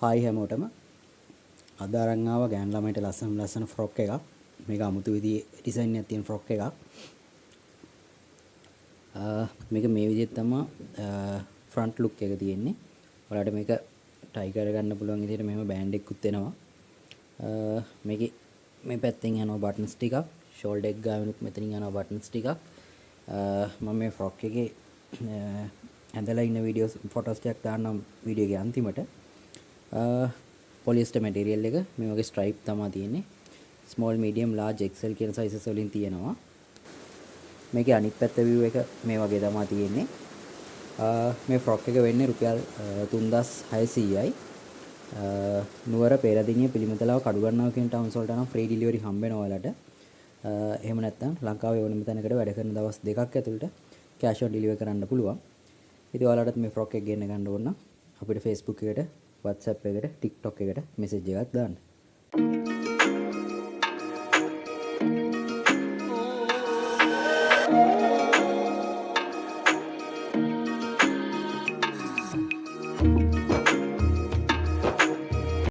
Hi හැමෝටම අද අරන් ආවා ගෑන් ළමයිට ලස්සන ෆ්‍රොක් එකක්. මේක අමුතු විදිහේ ඩිසයින් එකක් තියෙන ෆ්‍රොක් එකක්. මේක මේ විදිහට තමයි ෆ්‍රන්ට් ලුක් එක තියෙන්නේ. ඔයාලට මේක ටයි කරගන්න පුළුවන් විදිහට මෙහෙම බෑන්ඩ් එකකුත් එනවා. මේකේ මේ පැත්තෙන් යනවා බටන්ස් ටිකක්, ෂෝල්ඩර් එක ගාවිනුත් මෙතනින් යනවා බටන්ස් ටිකක්. මම මේ ෆ්‍රොක් එකේ ඇඳලා ඉන්න වීඩියෝස් ෆොටෝස් ටිකක් දාන්නම් වීඩියෝ එකේ අන්තිමට. පොලිස්ටර් මැටීරියල් එක මේ වගේ ස්ට්‍රයිප් තමයි තියෙන්නේ. ස්මෝල් මීඩියම් ලාර්ජ් XL කියන සයිසස් වලින් තියෙනවා. මේකේ අනිත් පැත්ත view එක මේ වගේ තමයි තියෙන්නේ. මේ ෆ්‍රොක් එක වෙන්නේ රුපියල් 3600යි. නුවර පෙරදිනිය පිළිමතලාව කඩුගන්නාව කියන ටවුන්ස් වලට නම් ෆ්‍රී ඩිලිවරි හම්බ වෙනවා ඔයාලට. එහෙම නැත්නම් ලංකාවේ ඕනම තැනකට වැඩ කරන දවස් දෙකක් ඇතුළත කැෂ් ඔන් ඩිලිවර් කරන්න පුළුවන්. ඉතින් ඔයාලටත් මේ ෆ්‍රොක් එක ගෙන්න ගන්න ඕන නම් අපිට Facebook එකට WhatsApp එකට TikTok එකට මෙසේජ් එකක් දාන්න.